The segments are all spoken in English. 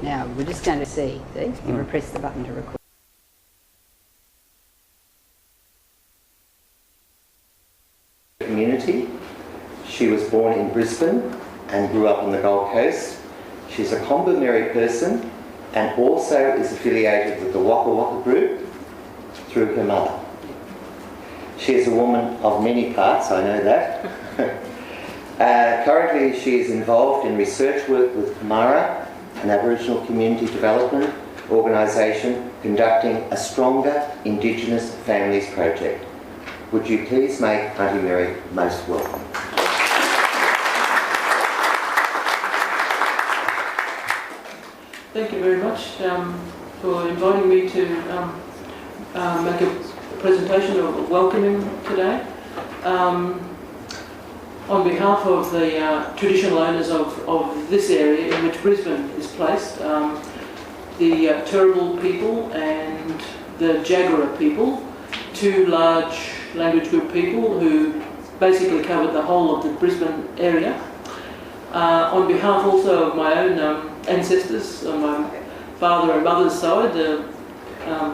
Now, we're just going to see. You press the button to record. Community. She was born in Brisbane and grew up on the Gold Coast. She's a Kombumerri person and also is affiliated with the Waka Waka group through her mother. She is a woman of many parts, I know that. Currently she is involved in research work with Kamara, an Aboriginal community development organisation conducting a Stronger Indigenous Families project. Would you please make Auntie Mary most welcome? Thank you very much for inviting me to make a presentation of welcoming today. On behalf of the traditional owners of this area in which Brisbane is placed, the Turrbal people and the Jagera people, two large language group people who basically covered the whole of the Brisbane area. On behalf also of my own ancestors, on my father and mother's side, the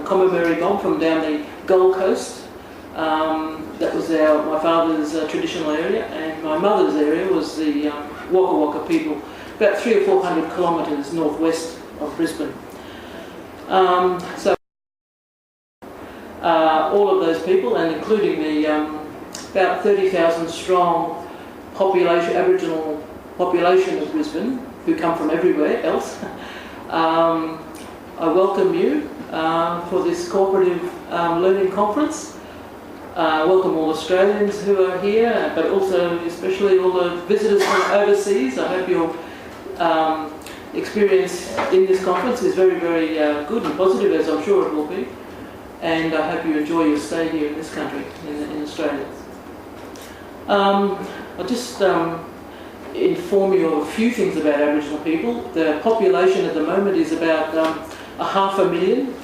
Kombumerri mob from down the Gold Coast. That was my father's traditional area, and my mother's area was the Waka Waka people, about 300 or 400 kilometres northwest of Brisbane. So all of those people, and including the about 30,000 strong population, Aboriginal population of Brisbane, who come from everywhere else, I welcome you for this cooperative learning conference. Welcome all Australians who are here, but also especially all the visitors from overseas. I hope your experience in this conference is very, very good and positive, as I'm sure it will be. And I hope you enjoy your stay here in this country, in Australia. I'll just inform you of a few things about Aboriginal people. The population at the moment is about 500,000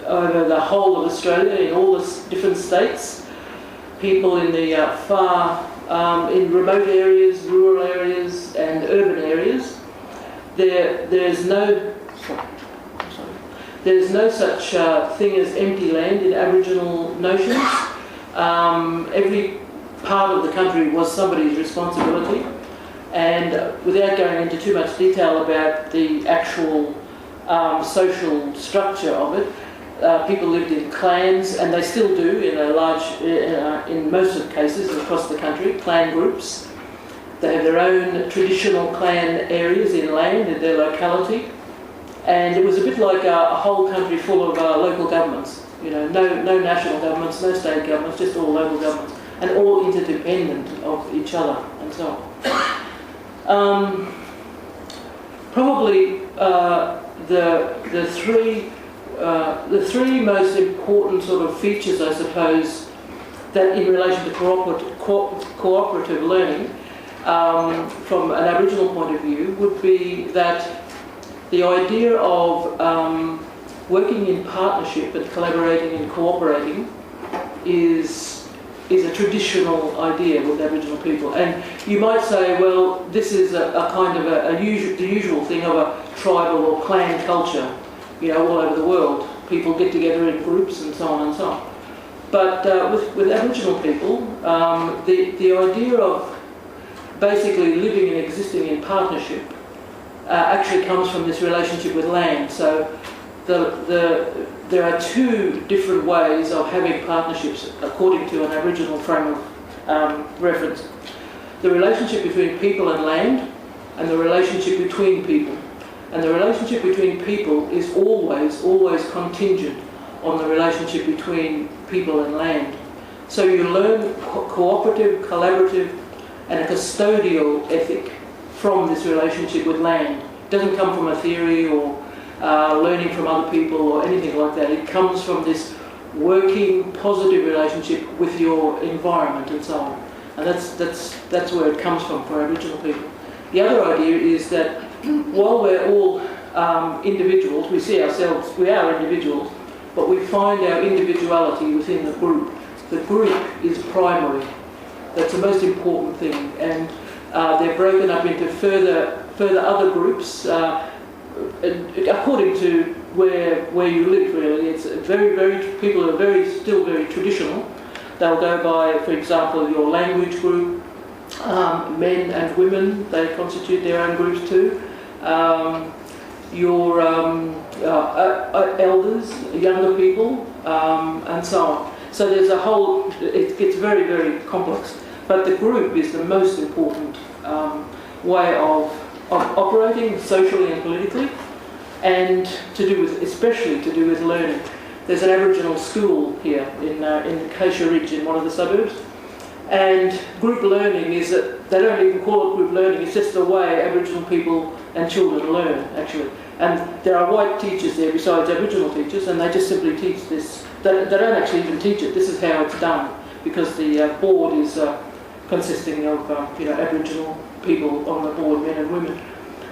over the whole of Australia, in all the different states. People in the in remote areas, rural areas and urban areas. There's no such thing as empty land in Aboriginal notions. Every part of the country was somebody's responsibility, and without going into too much detail about the actual social structure of it, people lived in clans, and they still do in a large, in most of the cases across the country, clan groups. They have their own traditional clan areas in land, in their locality, and it was a bit like a whole country full of local governments. You know, no national governments, no state governments, just all local governments, and all interdependent of each other, and so on. Probably the three most important sort of features, I suppose, that in relation to cooperative learning from an Aboriginal point of view would be that the idea of working in partnership and collaborating and cooperating is a traditional idea with Aboriginal people. And you might say, well, this is a kind of the usual thing of a tribal or clan culture, you know, all over the world. People get together in groups and so on and so on. But with Aboriginal people, the idea of basically living and existing in partnership actually comes from this relationship with land. So there are two different ways of having partnerships according to an Aboriginal frame of reference. The relationship between people and land, and the relationship between people. And the relationship between people is always contingent on the relationship between people and land. So you learn cooperative, collaborative and a custodial ethic from this relationship with land. It doesn't come from a theory or learning from other people or anything like that. It comes from this working, positive relationship with your environment and so on. And that's where it comes from for Aboriginal people. The other idea is that while we're all individuals, we see ourselves, we are individuals, but we find our individuality within the group. The group is primary. That's the most important thing. And They're broken up into further other groups according to where you live. Really, it's people are still very traditional. They'll go by, for example, your language group. Men and women, they constitute their own groups too. Your elders, younger people, and so on. So there's a whole, it gets very, very complex. But the group is the most important way of operating socially and politically, and especially to do with learning. There's an Aboriginal school here in Acacia Ridge in one of the suburbs. And group learning is that they don't even call it group learning, it's just the way Aboriginal people and children learn, actually. And there are white teachers there besides Aboriginal teachers, and they just simply teach this. They don't actually even teach it, this is how it's done, because the board is consisting of Aboriginal people on the board, men and women.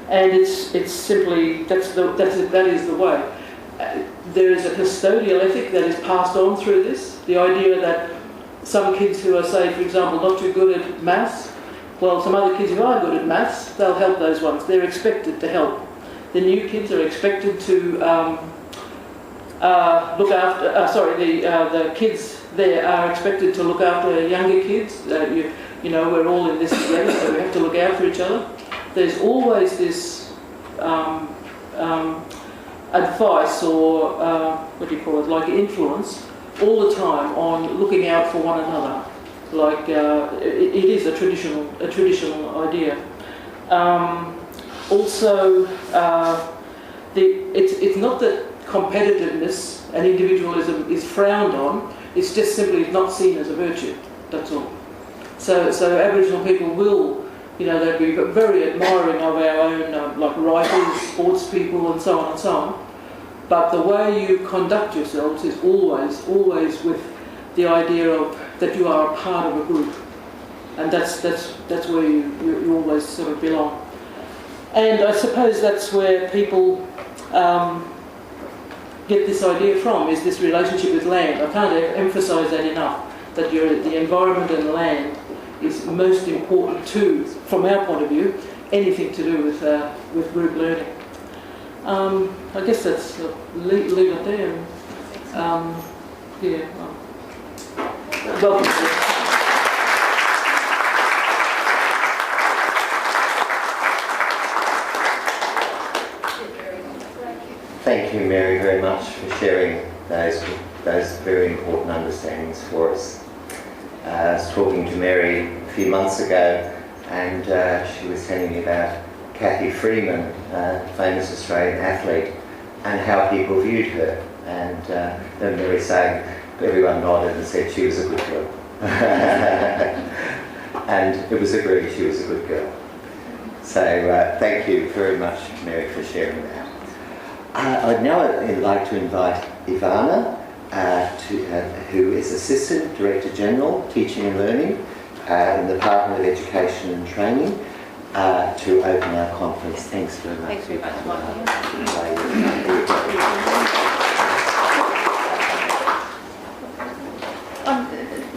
And it's simply, that is the way. There is a custodial ethic that is passed on through this, the idea that some kids who are, say, for example, not too good at maths, well, some other kids who are good at maths, they'll help those ones. They're expected to help. The new kids are expected to look after, the kids there are expected to look after younger kids. We're all in this together, so we have to look out for each other. There's always this advice or, like influence all the time on looking out for one another. Like it is a traditional idea. It's not that competitiveness and individualism is frowned on. It's just simply not seen as a virtue. That's all. So Aboriginal people will, they'll be very admiring of our own like writers, sports people, and so on and so on. But the way you conduct yourselves is always with the idea of that you are a part of a group, and that's where you always sort of belong. And I suppose that's where people get this idea from, is this relationship with land. I can't emphasise that enough, that the environment and land is most important to, from our point of view, anything to do with group learning. I guess that's leave it there. Welcome. Thank you, Mary, very much for sharing those very important understandings for us. I was talking to Mary a few months ago, and she was telling me about Cathy Freeman, a famous Australian athlete, and how people viewed her. And then Mary saying, everyone nodded and said she was a good girl. And it was agreed she was a good girl. So thank you very much, Mary, for sharing that. I'd now like to invite Ivana, who is Assistant Director General, Teaching and Learning in the Department of Education and Training, to open our conference. Thanks very much. Thanks very much, Michael.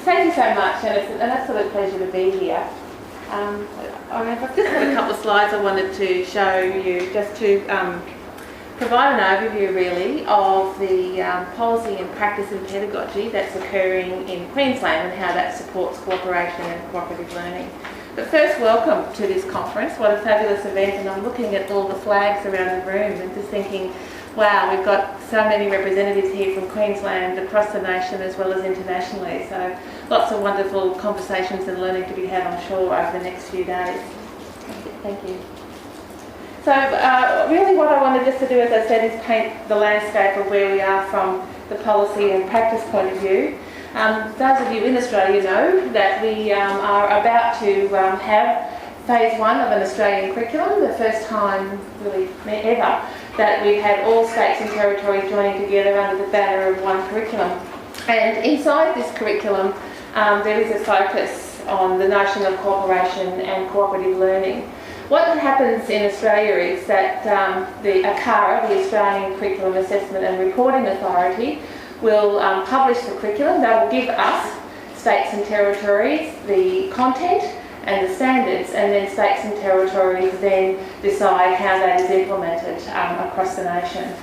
Thank you so much, Alice, and it's a pleasure to be here. I've just got a couple of slides I wanted to show you, just to provide an overview really of the policy and practice and pedagogy that's occurring in Queensland and how that supports cooperation and cooperative learning. But first, welcome to this conference. What a fabulous event, and I'm looking at all the flags around the room and just thinking, wow, we've got so many representatives here from Queensland across the nation as well as internationally. So lots of wonderful conversations and learning to be had, I'm sure, over the next few days. Thank you. So really what I wanted just to do, as I said, is paint the landscape of where we are from the policy and practice point of view. Those of you in Australia know that we are about to have phase one of an Australian curriculum, the first time really ever that we've had all states and territories joining together under the banner of one curriculum. And inside this curriculum there is a focus on the notion of cooperation and cooperative learning. What happens in Australia is that the ACARA, the Australian Curriculum Assessment and Reporting Authority, will publish the curriculum. They will give us, states and territories, the content and the standards, and then states and territories then decide how that is implemented across the nation.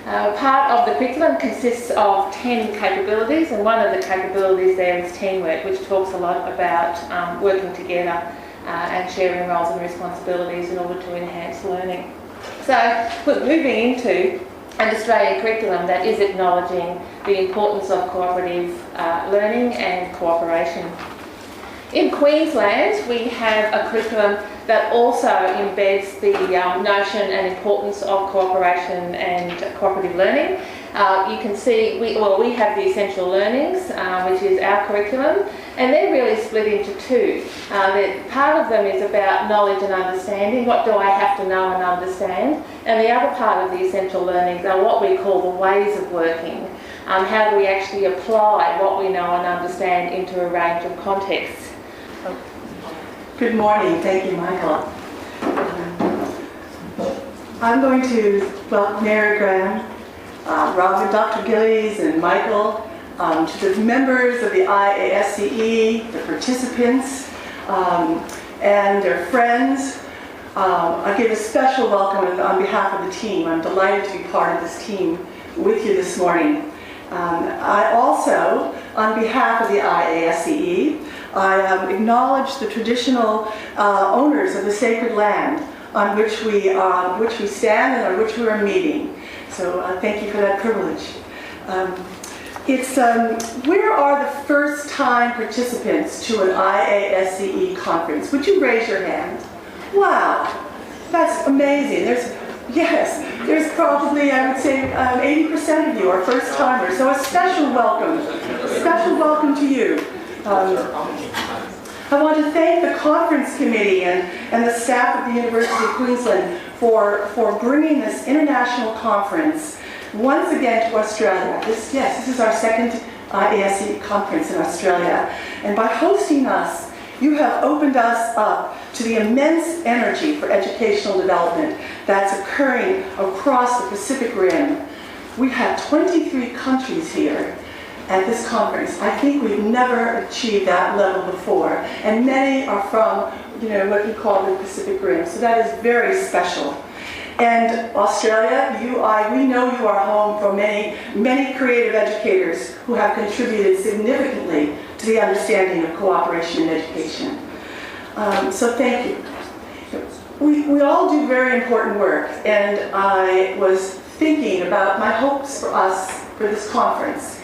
Part of the curriculum consists of 10 capabilities, and one of the capabilities there is teamwork, which talks a lot about working together and sharing roles and responsibilities in order to enhance learning. So we're moving into an Australian curriculum that is acknowledging the importance of cooperative learning and cooperation. In Queensland, we have a curriculum that also embeds the notion and importance of cooperation and cooperative learning. You can see, we have the essential learnings, which is our curriculum, and they're really split into two. Part of them is about knowledge and understanding. What do I have to know and understand? And the other part of the essential learnings are what we call the ways of working. How do we actually apply what we know and understand into a range of contexts? Good morning. Thank you, Michael. I'm going to welcome Mary Graham, Robert, Dr. Gillies, and Michael, to the members of the IASCE, the participants, and their friends. I give a special welcome on behalf of the team. I'm delighted to be part of this team with you this morning. I also, on behalf of the IASCE, I acknowledge the traditional owners of the sacred land on which we stand and on which we are meeting. So thank you for that privilege. Where are the first-time participants to an IASCE conference? Would you raise your hand? Wow, that's amazing. There's probably, I would say, 80% of you are first-timers. So a special welcome to you. I want to thank the conference committee and the staff of the University of Queensland for bringing this international conference once again to Australia. This is our second IASCE conference in Australia. And by hosting us, you have opened us up to the immense energy for educational development that's occurring across the Pacific Rim. We have 23 countries here at this conference. I think we've never achieved that level before. And many are from, what we call the Pacific Rim. So that is very special. And Australia, we know you are home for many, many creative educators who have contributed significantly to the understanding of cooperation in education. So thank you. We all do very important work, and I was thinking about my hopes for us for this conference.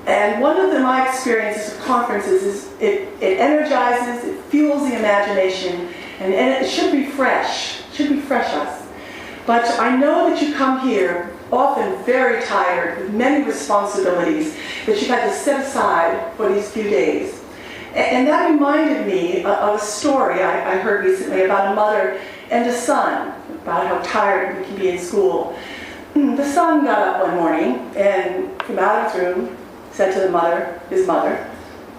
And one of my experiences of conferences is it energizes, it fuels the imagination, and it should refresh us. But I know that you come here often very tired with many responsibilities that you've had to set aside for these few days. And that reminded me of a story I heard recently about a mother and a son, about how tired we can be in school. The son got up one morning and came out of his room, said to his mother,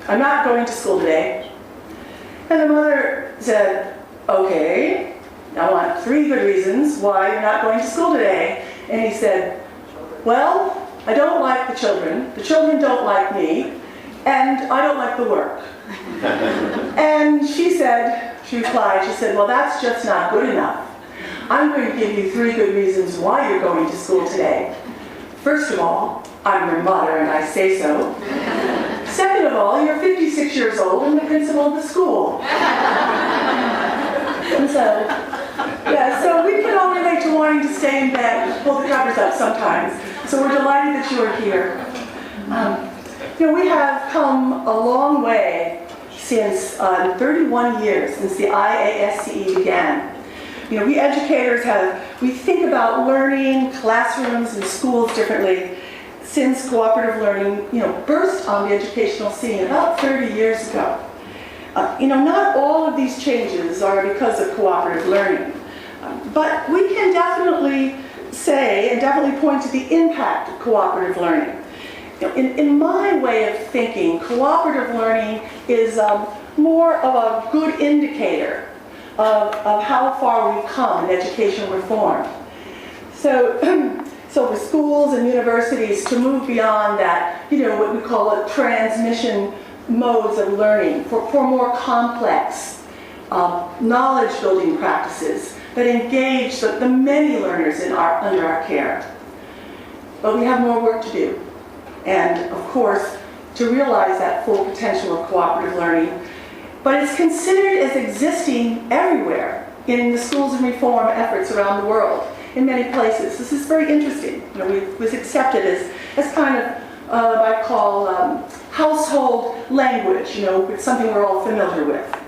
"I'm not going to school today." And the mother said, "Okay, I want 3 good reasons why you're not going to school today." And he said, "Well, I don't like the children don't like me, and I don't like the work." And she replied, "Well, that's just not good enough. I'm going to give you 3 good reasons why you're going to school today. First of all, I'm your mother and I say so. Second of all, you're 56 years old and the principal of the school." And so we can all relate to wanting to stay in bed and pull the covers up sometimes. So we're delighted that you are here. We have come a long way since 31 years since the IASCE began. We educators we think about learning, classrooms, and schools differently since cooperative learning, burst on the educational scene about 30 years ago. Not all of these changes are because of cooperative learning, but we can definitely say and definitely point to the impact of cooperative learning. In my way of thinking, cooperative learning is more of a good indicator of how far we've come in educational reform. So for schools and universities to move beyond that, what we call transmission modes of learning, for more complex knowledge building practices that engage the many learners under our care. But we have more work to do. And of course, to realize that full potential of cooperative learning. But it's considered as existing everywhere in the schools and reform efforts around the world, in many places. This is very interesting. You know, it was accepted as kind of what I call household language. You know, it's something we're all familiar with.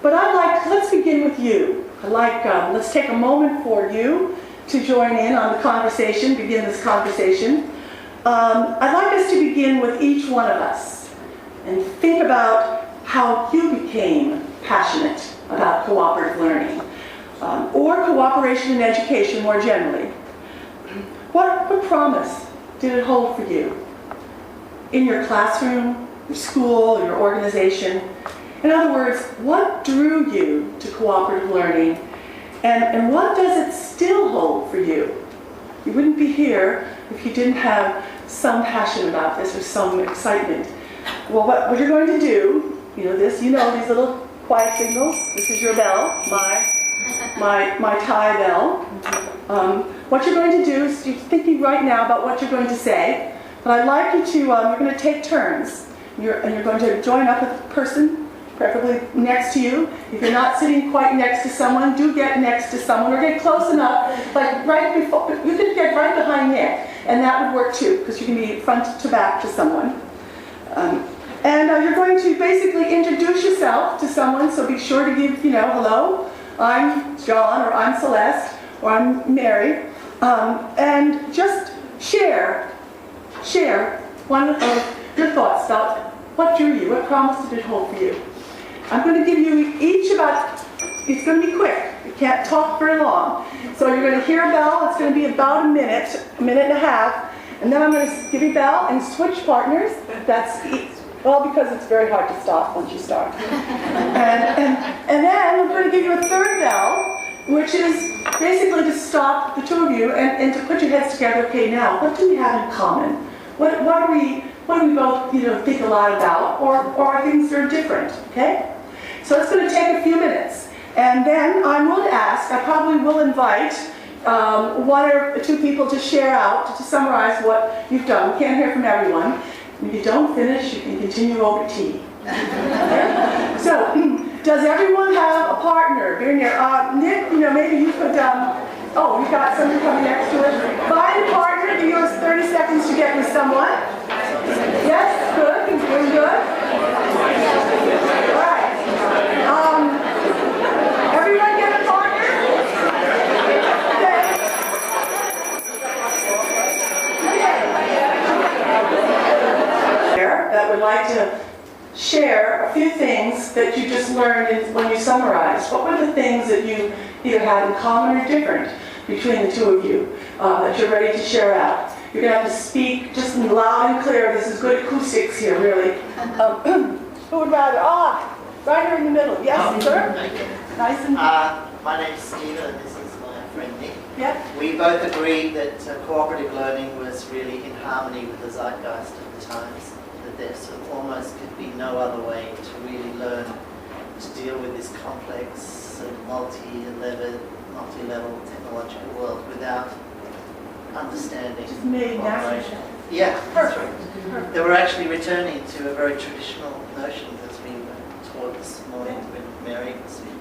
But let's begin with you. Let's take a moment for you to join in on the conversation, begin this conversation. I'd like us to begin with each one of us and think about how you became passionate about cooperative learning or cooperation in education more generally. What promise did it hold for you in your classroom, your school, your organization? In other words, what drew you to cooperative learning, and what does it still hold for you? You wouldn't be here if you didn't have some passion about this or some excitement. Well, what you're going to do, you know these little quiet signals. This is your bell, my tie bell. What you're going to do is you're thinking right now about what you're going to say, but I'd like you to, you're going to take turns. And you're going to join up with a person, preferably next to you. If you're not sitting quite next to someone, do get next to someone or get close enough, like right before, you can get right behind Nick, and that would work too, because you can be front to back to someone. You're going to basically introduce yourself to someone, so be sure to give, hello, I'm John, or I'm Celeste, or I'm Mary, and just share one of your thoughts about what drew you, what promise did it hold for you. I'm going to give you each it's going to be quick. You can't talk very long. So you're going to hear a bell. It's going to be about a minute and a half. And then I'm going to give you a bell and switch partners. Because it's very hard to stop once you start. and then I'm going to give you a third bell, which is basically to stop the two of you and to put your heads together. Okay, now, what do we have in common? What do we both think a lot about, or are things that are different? Okay? So it's going to take a few minutes. And then I probably will invite one or two people to share out, to summarize what you've done. We can't hear from everyone. If you don't finish, you can continue over tea. Okay? So, does everyone have a partner? Nick, maybe you could, you got someone coming next to it. Find a partner, give yours 30 seconds to get with someone. Yes, good, doing good. All right. Everyone get a partner? That would like to share a few things that you just learned when you summarized. What were the things that you either had in common or different between the two of you that you're ready to share out? You're going to have to speak just loud and clear. This is good acoustics here, really. Who would rather? Right here in the middle. Yes, sir? Nice and... my name's Stephen, and this is my friend Nick. Yep. We both agreed that cooperative learning was really in harmony with the zeitgeist of the times. That there sort of almost could be no other way to really learn to deal with this complex and multi-level technological world without understanding Just made cooperation. natural. Yeah, Perfect. right. They were actually returning to a very traditional notion as we were taught this morning when Mary was speaking.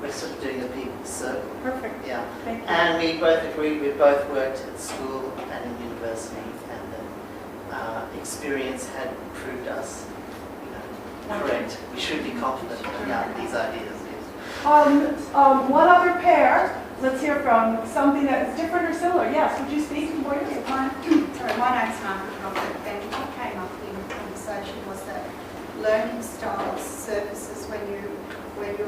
We're sort of doing a people's circle. Perfect. Yeah. Thank you. And we both agreed, we both worked at school and in university, and the experience had proved us correct. We should be confident about these ideas. One other pair. Let's hear from something that is different or similar. Yes, would you speak before you get mine? Sorry, my name's Margaret Robert, and what came up in the conversation was that learning styles surfaces when you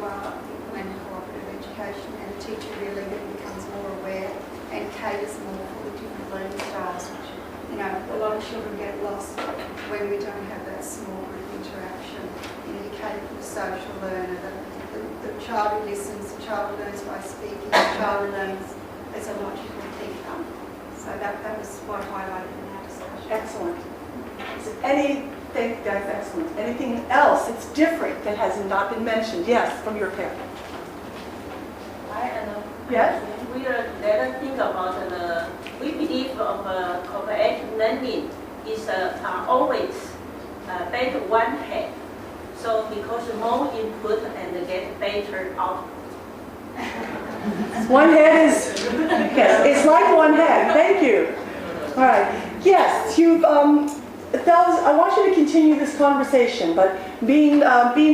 are implementing cooperative education, and a teacher really becomes more aware and caters more for the different learning styles, which, a lot of children get lost when we don't have that small group interaction. You cater for the social learner, the child who listens, the child who learns by speaking, the child who learns as a logical thinker. So that was what highlighted in our discussion. Excellent. Is there any Thank you, that's excellent. Anything else that's different that has not been mentioned? Yes, from your parent. Yes? We let think about we believe of cooperative learning is always better one head. So because more input and get better output. One head is, yes, it's like one head. Thank you. All right. Yes, you've, I want you to continue this conversation, but being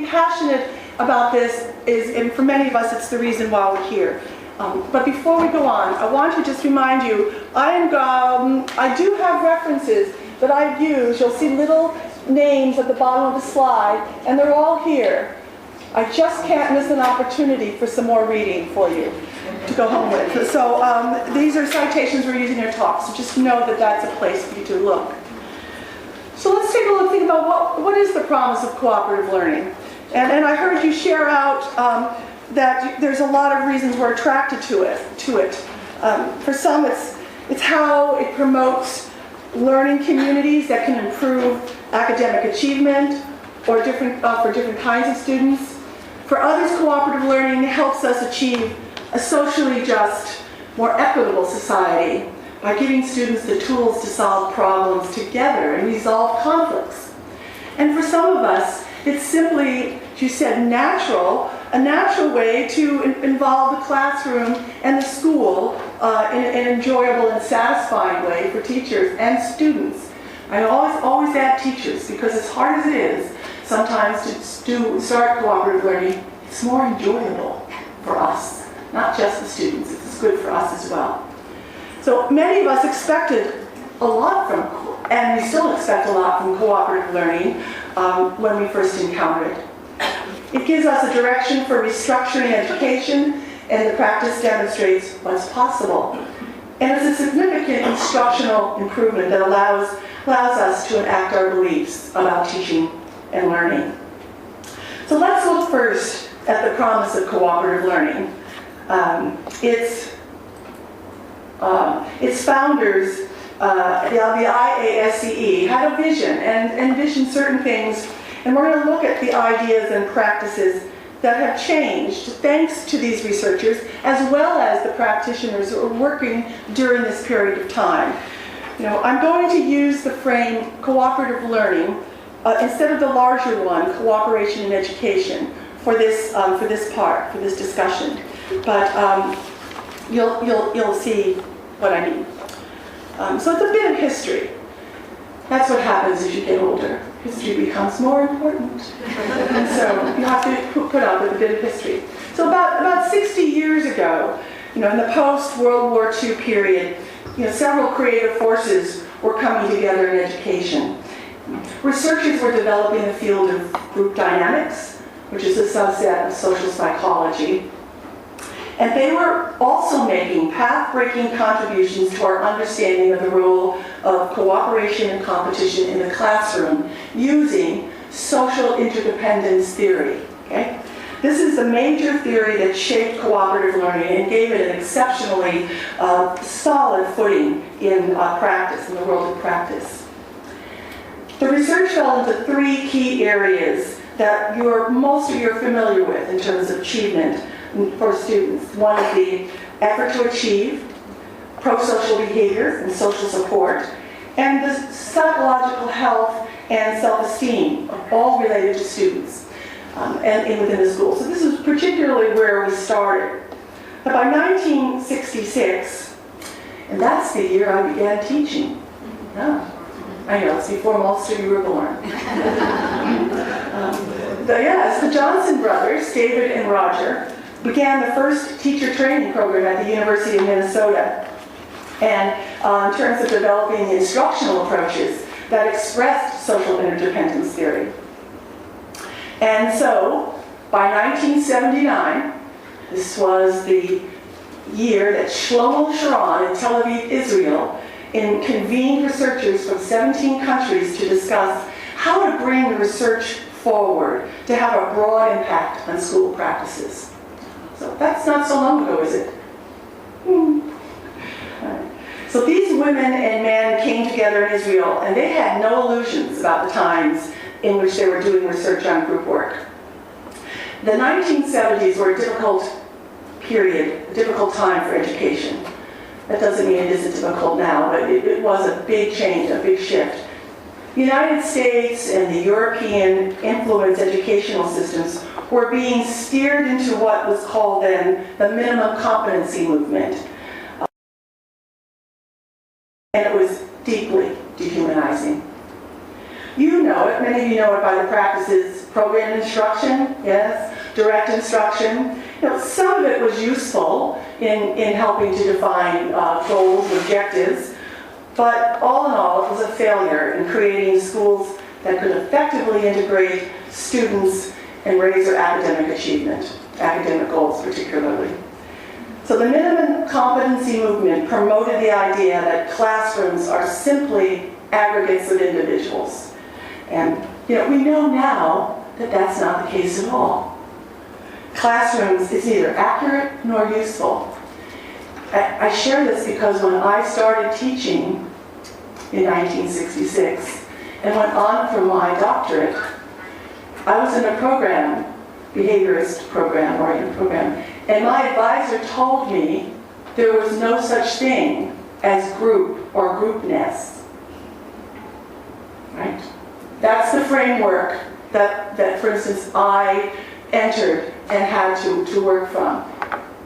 passionate about this is, and for many of us, it's the reason why we're here. But before we go on, I want to just remind you, I do have references that I've used. You'll see little names at the bottom of the slide, and they're all here. I just can't miss an opportunity for some more reading for you to go home with. So these are citations we're using in our talk, so just know that that's a place for you to look. So let's take a look, think about what is the promise of cooperative learning. And I heard you share out that there's a lot of reasons we're attracted to it. For some, it's how it promotes learning communities that can improve academic achievement or for different kinds of students. For others, cooperative learning helps us achieve a socially just, more equitable society by giving students the tools to solve problems together and resolve conflicts. And for some of us, it's simply, as you said, a natural way to involve the classroom and the school in an enjoyable and satisfying way for teachers and students. I always add teachers, because as hard as it is sometimes to start cooperative learning, it's more enjoyable for us, not just the students. It's good for us as well. So many of us expected a lot from, and we still expect a lot from cooperative learning when we first encountered it. It gives us a direction for restructuring education, and the practice demonstrates what's possible. And it's a significant instructional improvement that allows us to enact our beliefs about teaching and learning. So let's look first at the promise of cooperative learning. Its founders, the IASCE, had a vision and envisioned certain things, and we're going to look at the ideas and practices that have changed thanks to these researchers, as well as the practitioners who are working during this period of time. I'm going to use the frame cooperative learning instead of the larger one, cooperation in education, for this discussion. But you'll see what I mean. So it's a bit of history. That's what happens as you get older. History becomes more important. And so you have to put up with a bit of history. So about 60 years ago, in the post-World War II period, several creative forces were coming together in education. Researchers were developing the field of group dynamics, which is a subset of social psychology. And they were also making path-breaking contributions to our understanding of the role of cooperation and competition in the classroom using social interdependence theory. Okay? This is the major theory that shaped cooperative learning and gave it an exceptionally solid footing in practice, in the world of practice. The research fell into three key areas that most of you are familiar with in terms of achievement for students. One is the effort to achieve, pro-social behaviors and social support, and the psychological health and self-esteem, all related to students and within the school. So this is particularly where we started. But by 1966, and that's the year I began teaching. Yeah. I know, it's before most of you were born. The Johnson brothers, David and Roger, began the first teacher training program at the University of Minnesota, and in terms of developing the instructional approaches that expressed social interdependence theory. And so, by 1979, this was the year that Shlomo Sharon in Tel Aviv, Israel, convened researchers from 17 countries to discuss how to bring the research forward to have a broad impact on school practices. So that's not so long ago, is it? Right. So these women and men came together in Israel, and they had no illusions about the times in which they were doing research on group work. The 1970s were a difficult period, a difficult time for education. That doesn't mean it isn't difficult now, but it was a big change, a big shift. The United States and the European influenced educational systems were being steered into what was called then the minimum competency movement. And it was deeply dehumanizing. You know it, many of you know it by the practices, program instruction, yes, direct instruction. You know, some of it was useful in helping to define goals, objectives, but all in all, it was a failure in creating schools that could effectively integrate students and raise their academic achievement, academic goals particularly. So the minimum competency movement promoted the idea that classrooms are simply aggregates of individuals. And we know now that that's not the case at all. Classrooms is neither accurate nor useful. I share this because when I started teaching in 1966 and went on for my doctorate, I was in a program, behaviorist program, oriented program, and my advisor told me there was no such thing as group or groupness. Right? That's the framework that for instance, I entered and had to work from.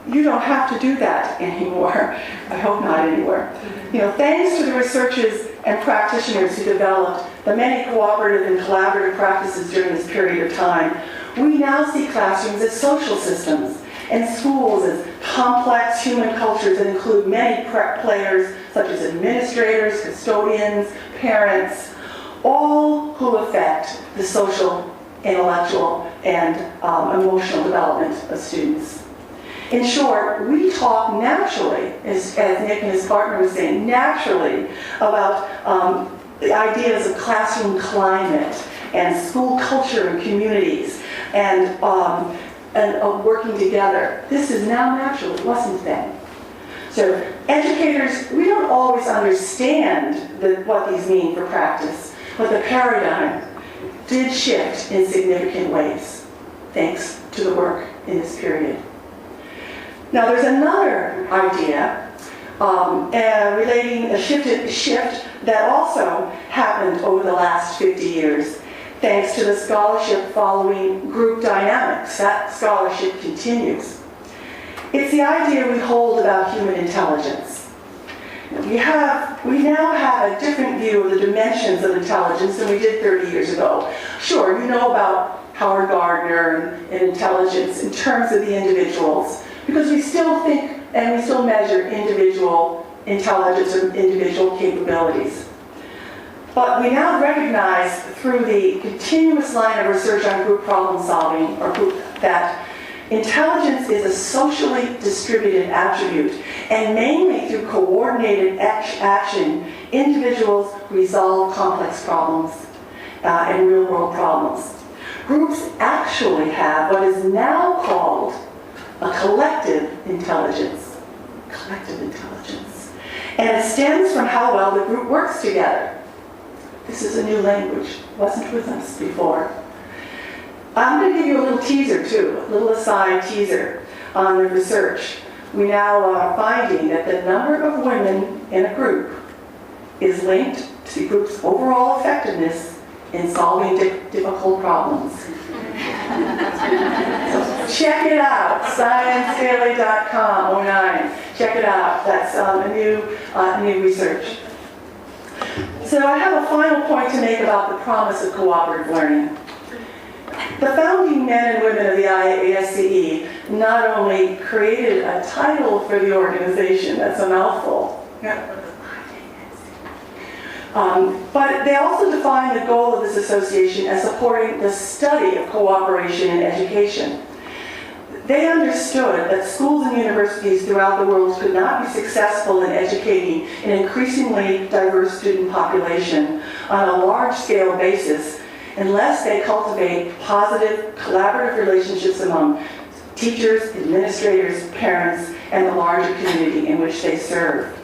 You don't have to do that anymore. I hope not anymore. Thanks to the researchers and practitioners who developed the many cooperative and collaborative practices during this period of time, we now see classrooms as social systems and schools as complex human cultures that include many players such as administrators, custodians, parents, all who affect the social, intellectual, and emotional development of students. In short, we talk naturally, as Nick and his partner was saying, naturally about the ideas of classroom climate and school culture and communities and working together. This is now natural. It wasn't then. So educators, we don't always understand what these mean for practice, but the paradigm did shift in significant ways, thanks to the work in this period. Now there's another idea relating a shift that also happened over the last 50 years, thanks to the scholarship following group dynamics. That scholarship continues. It's the idea we hold about human intelligence. We now have a different view of the dimensions of intelligence than we did 30 years ago. Sure, you know about Howard Gardner and intelligence in terms of the individuals, because we still think and we still measure individual intelligence or individual capabilities. But we now recognize through the continuous line of research on group problem solving, that intelligence is a socially distributed attribute, and mainly through coordinated action, individuals resolve complex problems and real-world problems. Groups actually have what is now called a collective intelligence. Collective intelligence. And it stems from how well the group works together. This is a new language. Wasn't with us before. I'm going to give you a little teaser too, a little aside teaser on the research. We now are finding that the number of women in a group is linked to the group's overall effectiveness in solving difficult problems. So check it out, sciencedaily.com, 09. Check it out. That's a new research. So I have a final point to make about the promise of cooperative learning. The founding men and women of the IASCE not only created a title for the organization, that's a mouthful, but they also defined the goal of this association as supporting the study of cooperation in education. They understood that schools and universities throughout the world could not be successful in educating an increasingly diverse student population on a large-scale basis unless they cultivate positive, collaborative relationships among teachers, administrators, parents, and the larger community in which they serve.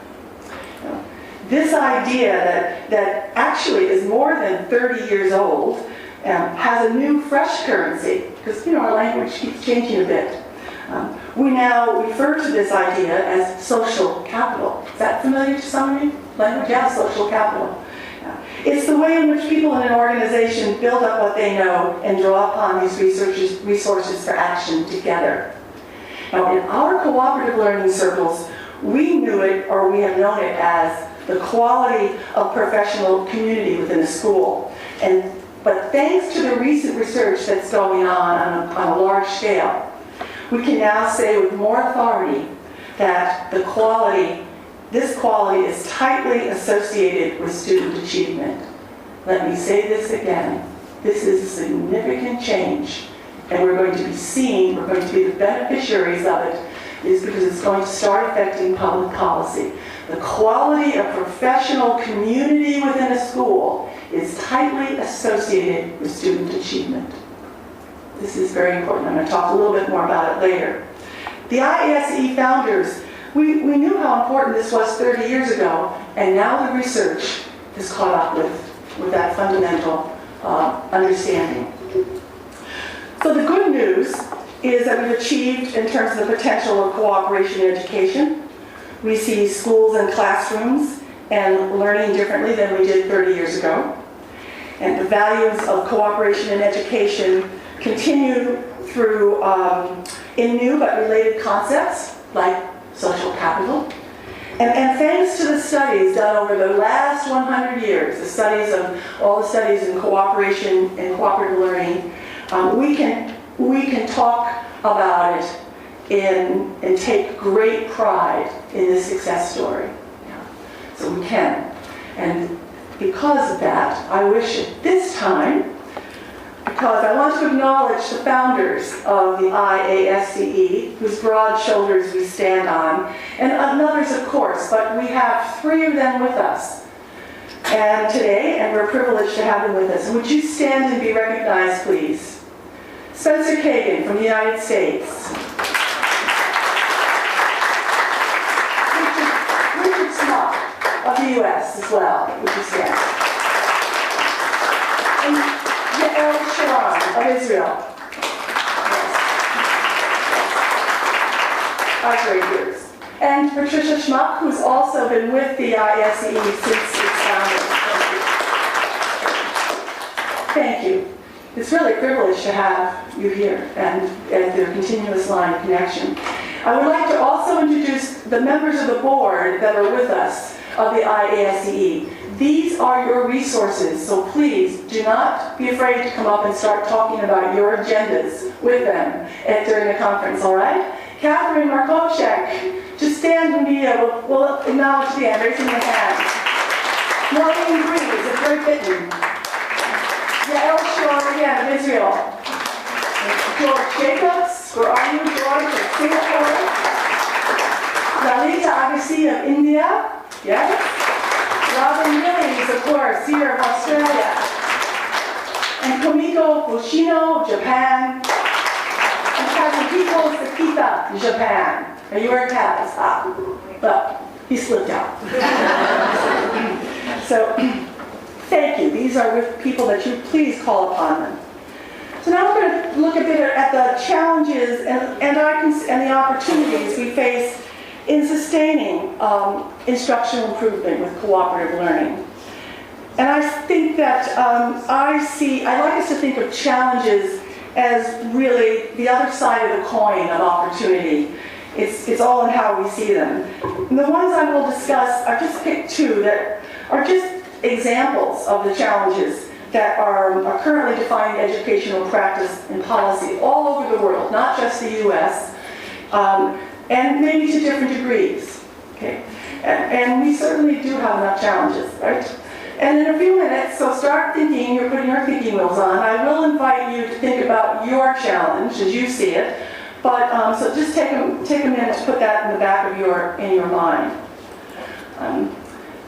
this idea that actually is more than 30 years old has a new, fresh currency, because our language keeps changing a bit. We now refer to this idea as social capital. Is that familiar to some of you? Language, yeah, social capital. It's the way in which people in an organization build up what they know and draw upon these resources for action together. Now, in our cooperative learning circles, we knew it, or we have known it as the quality of professional community within a school. But thanks to the recent research that's going on a large scale, we can now say with more authority that this quality is tightly associated with student achievement. Let me say this again. This is a significant change, and we're going to be the beneficiaries of it, is because it's going to start affecting public policy. The quality of professional community within a school is tightly associated with student achievement. This is very important. I'm going to talk a little bit more about it later. The IASE founders, we knew how important this was 30 years ago, and now the research has caught up with that fundamental understanding. So the good news is that we've achieved in terms of the potential of cooperation in education. We see schools and classrooms and learning differently than we did 30 years ago. And the values of cooperation in education continue through in new but related concepts like social capital. And thanks to the studies done over the last 100 years, all the studies in cooperation and cooperative learning, we can talk about it and take great pride in this success story. Yeah. So we can. And because of that, I wish at this time, because I want to acknowledge the founders of the IASCE, whose broad shoulders we stand on, and others, of course, but we have 3 of them with us today, and we're privileged to have them with us. Would you stand and be recognized, please? Spencer Kagan from the United States. Richard Smock of the U.S. as well. Would you stand? And Yael Sharon of Israel. Yes. Our great years. And Patricia Schmuck, who's also been with the ISE since its founding. Thank you. It's really a privilege to have you here and the continuous line of connection. I would like to also introduce the members of the board that are with us of the IASCE. These are your resources, so please do not be afraid to come up and start talking about your agendas with them during the conference, all right? Catherine Markovchak, just stand and we'll acknowledge the end, raising your hand. Maureen Breeze of Great Britain. Yael Sharon again of Israel. George Jacobs, where are you, George, of Singapore? Lalita Agassi of India, yes? Robin Williams, of course, here of Australia. And Komiko Fushino of Japan. And Kazuhiko Sakita, Japan. Are you where Kaz? Well, he slipped out. So, thank you. These are with people that you please call upon them. So now we're going to look a bit at the challenges and the opportunities we face in sustaining instructional improvement with cooperative learning. And I think that I'd like us to think of challenges as really the other side of the coin of opportunity. It's all in how we see them. And the ones I will discuss, I've just picked 2 that are just examples of the challenges that are currently defining educational practice and policy all over the world, not just the U.S., and maybe to different degrees. Okay? And we certainly do have enough challenges, right? And in a few minutes, so start thinking, you're putting your thinking wheels on. I will invite you to think about your challenge as you see it, but so just take a minute to put that in the back of your mind.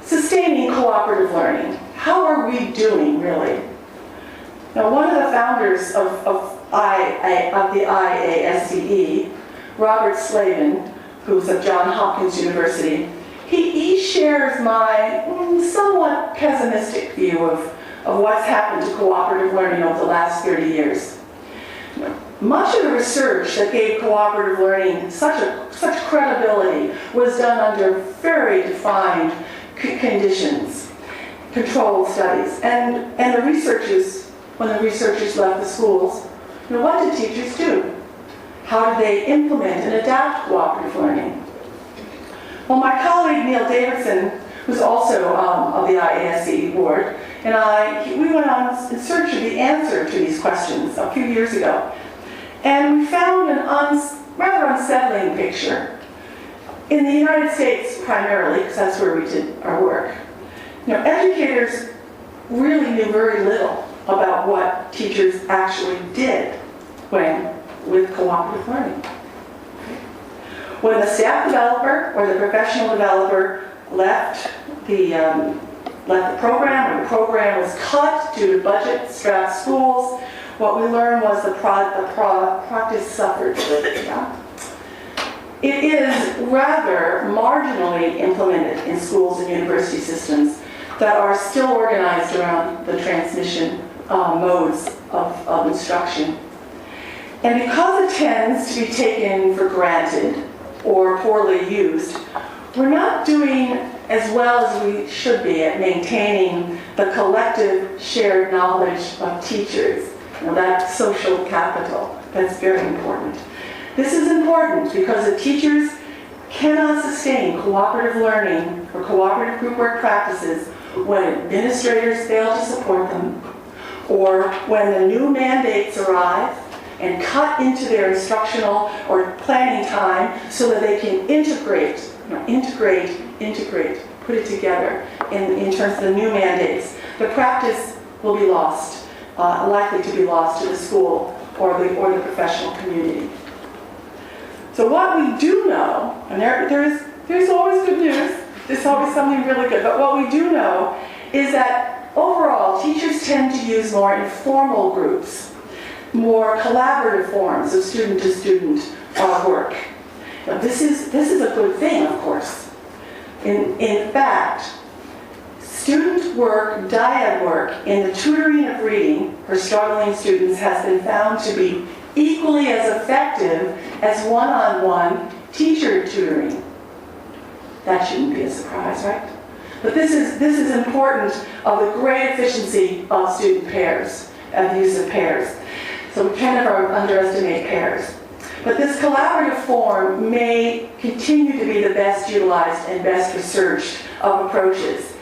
Sustaining cooperative learning. How are we doing, really? Now, one of the founders of the IASCE, Robert Slavin, who's of Johns Hopkins University, he shares my somewhat pessimistic view of what's happened to cooperative learning over the last 30 years. Much of the research that gave cooperative learning such credibility was done under very defined conditions, controlled studies. And the researchers, when the researchers left the schools, what did teachers do? How did they implement and adapt cooperative learning? Well, my colleague Neil Davidson, who's also of the IASC board, and we went on in search of the answer to these questions a few years ago. And we found an rather unsettling picture. In the United States primarily, because that's where we did our work, educators really knew very little about what teachers actually did with cooperative learning. When the staff developer or the professional developer left the program, or the program was cut due to budget-strapped schools, what we learned was the practice suffered. It is rather marginally implemented in schools and university systems that are still organized around the transmission modes of instruction. And because it tends to be taken for granted or poorly used, we're not doing as well as we should be at maintaining the collective shared knowledge of teachers, that social capital. That's very important. This is important because the teachers cannot sustain cooperative learning or cooperative group work practices when administrators fail to support them, or when the new mandates arrive and cut into their instructional or planning time so that they can integrate, put it together in terms of the new mandates. The practice will be lost, likely to be lost to the school or the professional community. So what we do know, and there's always good news, there's always something really good, but what we do know is that overall teachers tend to use more informal groups, more collaborative forms of student-to-student work. Now, this is a good thing, of course. In fact, student work, dyad work, in the tutoring of reading for struggling students has been found to be equally as effective as one-on-one teacher tutoring. That shouldn't be a surprise, right? But this is important of the great efficiency of student pairs, of the use of pairs. So we can never underestimate pairs. But this collaborative form may continue to be the best utilized and best researched of approaches.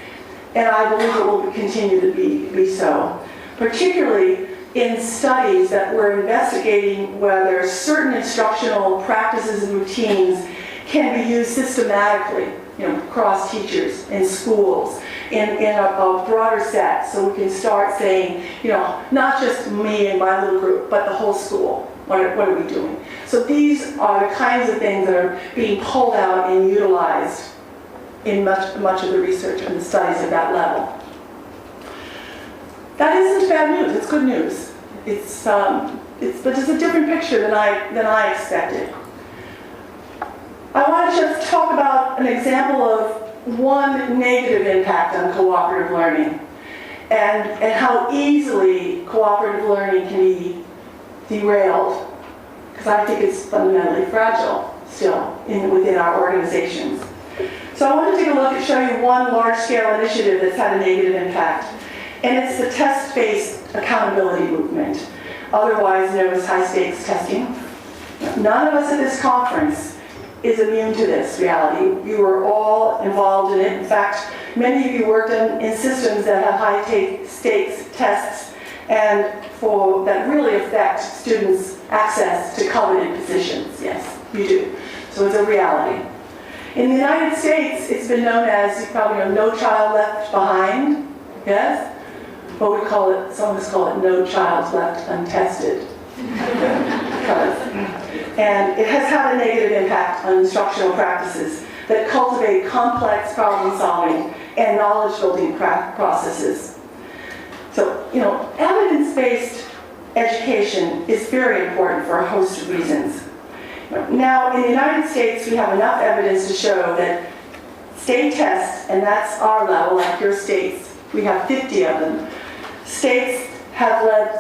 And I believe it will continue to be so, particularly in studies that were investigating whether certain instructional practices and routines can be used systematically, across teachers in schools, in a broader set, so we can start saying, not just me and my little group, but the whole school. What are we doing? So these are the kinds of things that are being pulled out and utilized in much of the research and the studies at that level. That isn't bad news. It's good news. But it's a different picture than I expected. I want to just talk about an example of one negative impact on cooperative learning, and how easily cooperative learning can be derailed, because I think it's fundamentally fragile still within our organizations. So I want to take a look and show you one large-scale initiative that's had a negative impact, and it's the test-based accountability movement, otherwise known as high-stakes testing. None of us at this conference is immune to this reality. You are all involved in it. In fact, many of you worked in systems that have high-stakes tests and that really affect students' access to coveted positions. Yes, you do. So it's a reality. In the United States, it's been known as, you probably know, No Child Left Behind. Yes? What we call it, some of us call it No Child Left Untested. And it has had a negative impact on instructional practices that cultivate complex problem solving and knowledge building processes. So, evidence-based education is very important for a host of reasons. Now, in the United States, we have enough evidence to show that State tests, and that's our level, like your states. We have 50 of them.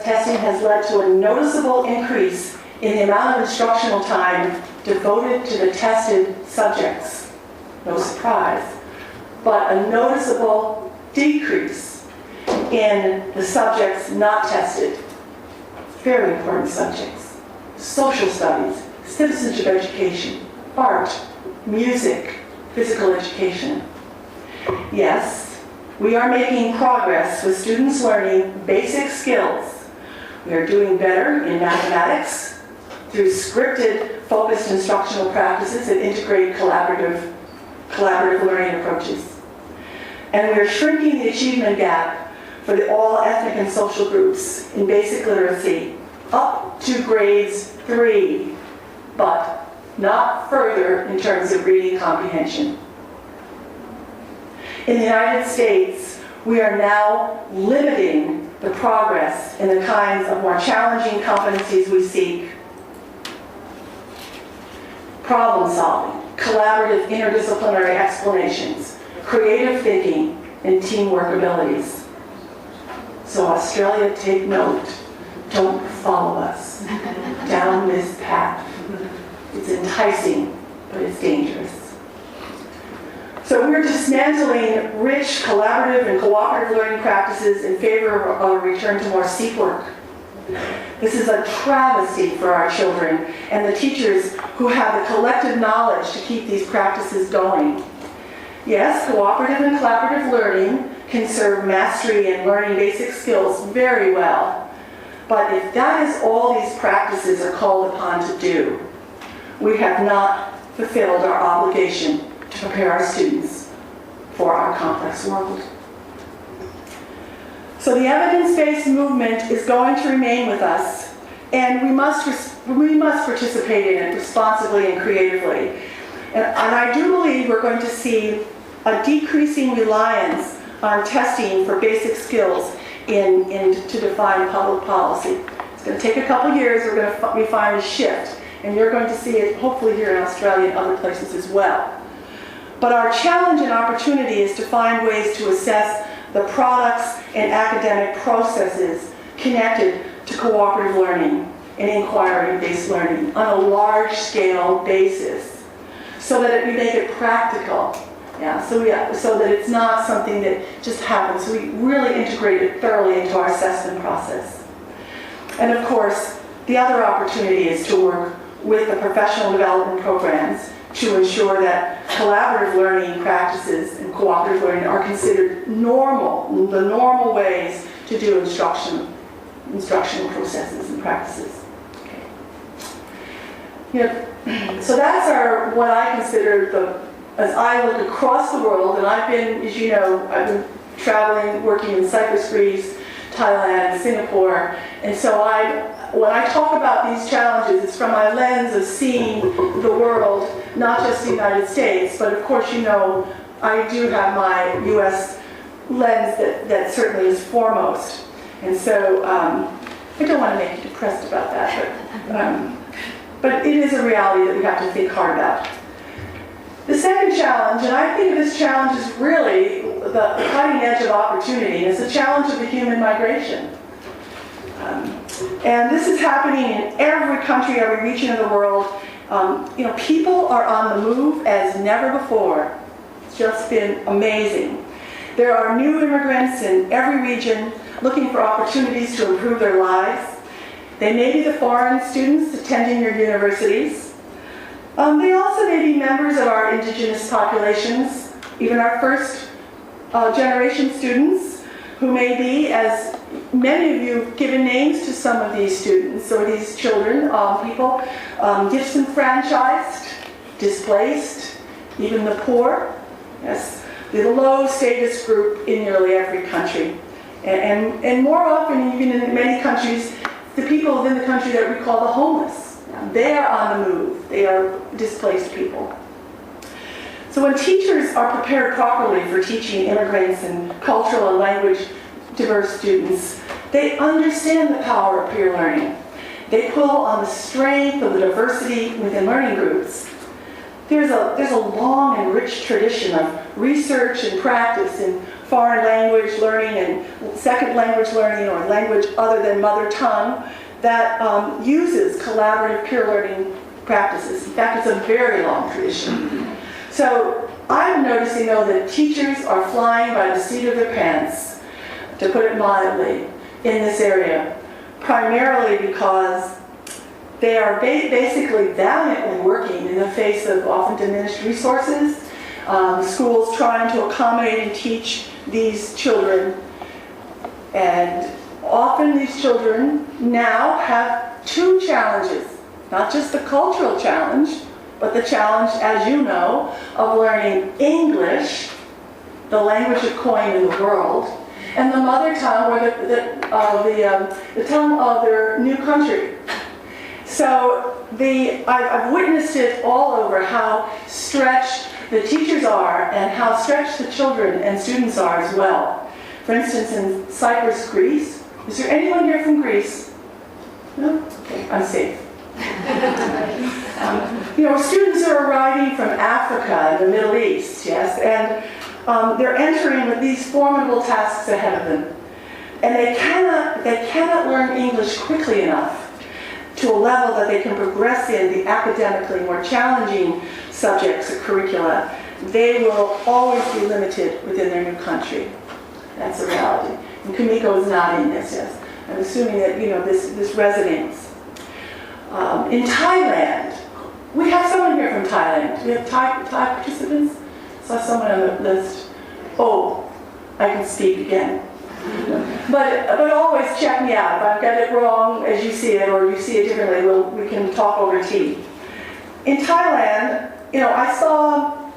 Testing has led to a noticeable increase in the amount of instructional time devoted to the tested subjects. No surprise. But a noticeable decrease in the subjects not tested. Very important subjects. Social studies, citizenship education, art, music, physical education. Yes, we are making progress with students learning basic skills. We are doing better in mathematics through scripted, focused instructional practices that integrate collaborative learning approaches. And we are shrinking the achievement gap for all ethnic and social groups in basic literacy up to grades 3, but not further in terms of reading comprehension. In the United States, we are now limiting the progress in the kinds of more challenging competencies we seek. Problem solving, collaborative interdisciplinary explanations, creative thinking, and teamwork abilities. So Australia, take note. Don't follow us down this path. It's enticing, but it's dangerous. So we're dismantling rich collaborative and cooperative learning practices in favor of a return to more seat work. This is a travesty for our children and the teachers who have the collective knowledge to keep these practices going. Yes, cooperative and collaborative learning can serve mastery and learning basic skills very well. But if that is all these practices are called upon to do, we have not fulfilled our obligation to prepare our students for our complex world. So the evidence-based movement is going to remain with us, and we must participate in it responsibly and creatively. And I do believe we're going to see a decreasing reliance on testing for basic skills to define public policy. It's going to take a couple years. We're going to find a shift, and you're going to see it hopefully here in Australia and other places as well. But our challenge and opportunity is to find ways to assess the products and academic processes connected to cooperative learning and inquiry-based learning on a large-scale basis, so that we make it practical. So that it's not something that just happens. We really integrate it thoroughly into our assessment process. And of course, the other opportunity is to work with the professional development programs to ensure that collaborative learning practices and cooperative learning are considered normal, the normal ways to do instructional processes and practices. Okay. So that's what I consider as I look across the world, and I've been, as you know, I've been traveling, working in Cyprus, Greece, Thailand, Singapore, and so when I talk about these challenges, it's from my lens of seeing the world, not just the United States, but of course, you know, I do have my U.S. lens that certainly is foremost. And so I don't want to make you depressed about that, but it is a reality that we have to think hard about. The second challenge, and I think this challenge is really the cutting edge of opportunity, is the challenge of the human migration. And this is happening in every country, every region of the world. People are on the move as never before. It's just been amazing. There are new immigrants in every region looking for opportunities to improve their lives. They may be the foreign students attending your universities. They also may be members of our indigenous populations, even our first generation students, who may be, as many of you have given names to some of these students or these children, people, disenfranchised, displaced, even the poor, yes, the low status group in nearly every country. And more often, even in many countries, the people within the country that we call the homeless. They are on the move. They are displaced people. So when teachers are prepared properly for teaching immigrants and cultural and language diverse students, they understand the power of peer learning. They pull on the strength of the diversity within learning groups. there's a long and rich tradition of research and practice in foreign language learning and second language learning or language other than mother tongue that uses collaborative peer learning practices. In fact, it's a very long tradition. So I'm noticing, though, that teachers are flying by the seat of their pants, to put it mildly, in this area, primarily because they are basically valiantly working in the face of often diminished resources, schools trying to accommodate and teach these children. And often these children now have two challenges, not just the cultural challenge, but the challenge, as you know, of learning English, the language of coin in the world, and the mother tongue, or the tongue of their new country. So I've witnessed it all over how stretched the teachers are and how stretched the children and students are as well. For instance, in Cyprus, Greece, is there anyone here from Greece? No? Okay, I'm safe. Students are arriving from Africa and the Middle East, yes, and they're entering with these formidable tasks ahead of them. And they cannot learn English quickly enough to a level that they can progress in the academically more challenging subjects or curricula. They will always be limited within their new country. That's a reality. And Kumiko is not in this, yes. I'm assuming that, this resonates. In Thailand, we have someone here from Thailand. Do we have Thai participants? Saw someone on the list. Oh, I can speak again. But always check me out. If I've got it wrong as you see it or you see it differently, we can talk over tea. In Thailand, I saw,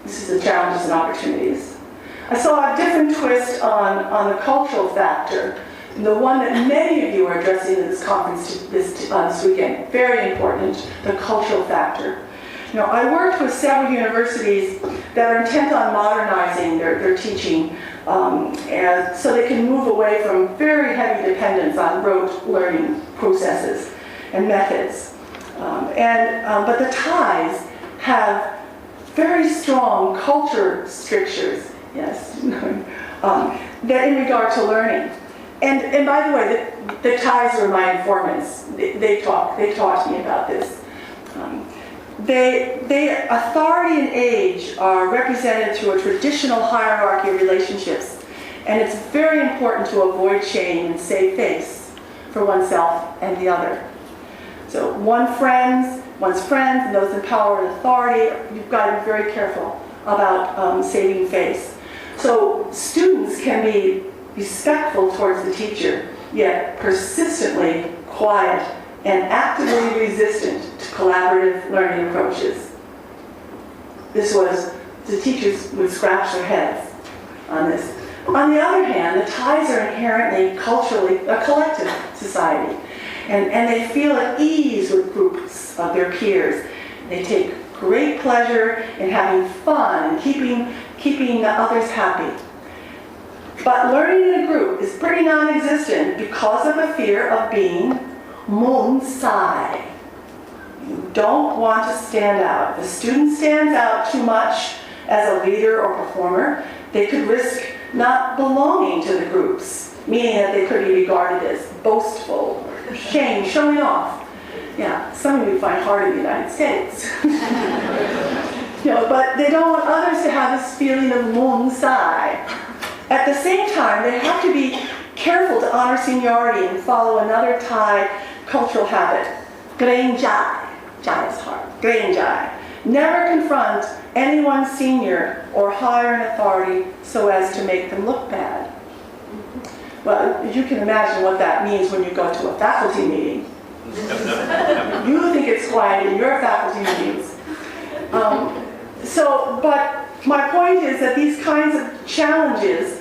this is the challenges and opportunities. I saw a different twist on the cultural factor, the one that many of you are addressing in this conference this weekend. Very important, the cultural factor. I worked with several universities that are intent on modernizing their teaching, and so they can move away from very heavy dependence on rote learning processes and methods. But the Thais have very strong culture strictures, yes, that in regard to learning. And by the way, the Thais are my informants. They taught me about this. Authority and age are represented through a traditional hierarchy of relationships, and it's very important to avoid shame and save face for oneself and the other. So one's friends, and those in power and authority, you've got to be very careful about saving face. So students can be respectful towards the teacher, yet persistently quiet and actively resistant to collaborative learning approaches. The teachers would scratch their heads on this. On the other hand, the Thais are inherently culturally a collective society, and they feel at ease with groups of their peers. They take great pleasure in having fun and keeping others happy. But learning in a group is pretty non-existent because of a fear of being mun sai. You don't want to stand out. If a student stands out too much as a leader or performer, they could risk not belonging to the groups, meaning that they could be regarded as boastful, or showing off. Yeah, some of you find hard in the United States. But they don't want others to have this feeling of mun sai. At the same time, they have to be careful to honor seniority and follow another Thai cultural habit, greng jai. Jai is hard. Greng jai. Never confront anyone senior or higher in authority so as to make them look bad. Well, you can imagine what that means when you go to a faculty meeting. You think it's quiet in your faculty meetings. But my point is that these kinds of challenges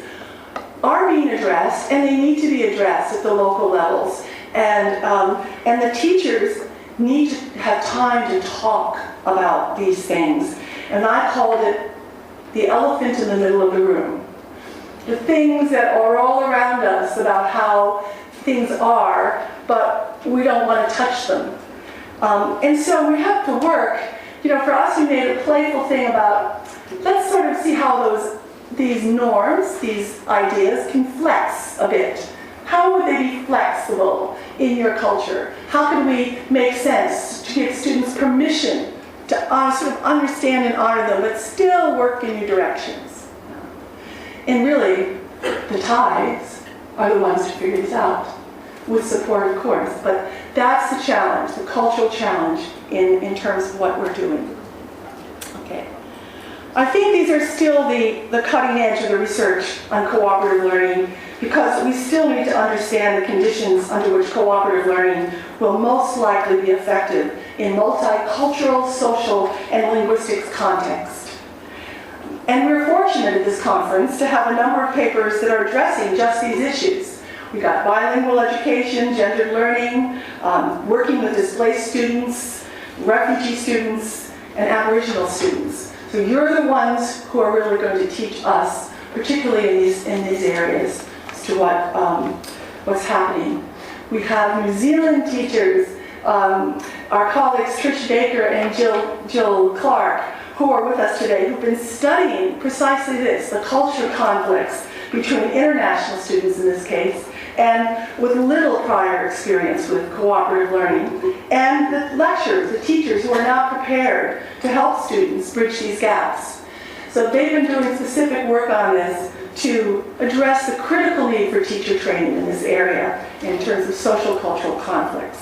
are being addressed, and they need to be addressed at the local levels. And the teachers need to have time to talk about these things. And I called it the elephant in the middle of the room. The things that are all around us about how things are, but we don't want to touch them. And so we have to work you know, for us, we made a playful thing about, let's sort of see how these norms, these ideas can flex a bit. How would they be flexible in your culture? How can we make sense to give students permission to sort of understand and honor them, but still work in new directions? And really, the Thais are the ones to figure this out, with support, of course. But that's the challenge, the cultural challenge in terms of what we're doing. Okay. I think these are still the cutting edge of the research on cooperative learning, because we still need to understand the conditions under which cooperative learning will most likely be effective in multicultural, social, and linguistics context. And we're fortunate at this conference to have a number of papers that are addressing just these issues. We got bilingual education, gendered learning, working with displaced students, refugee students, and Aboriginal students. So you're the ones who are really going to teach us, particularly in these areas, as to what's happening. We have New Zealand teachers, our colleagues Trish Baker and Jill Clark, who are with us today, who've been studying precisely this, the culture conflicts between international students in this case, and with little prior experience with cooperative learning, and the lecturers, the teachers who are now prepared to help students bridge these gaps. So they've been doing specific work on this to address the critical need for teacher training in this area in terms of social cultural conflicts.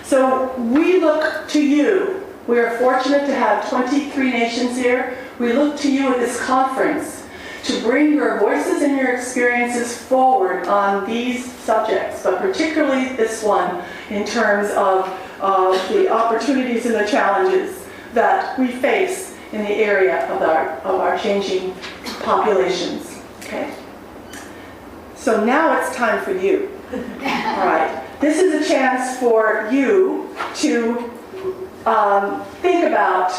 So we look to you. We are fortunate to have 23 nations here. We look to you at this conference to bring your voices and your experiences forward on these subjects, but particularly this one in terms of the opportunities and the challenges that we face in the area of our changing populations. Okay. So now it's time for you. All right. This is a chance for you to think about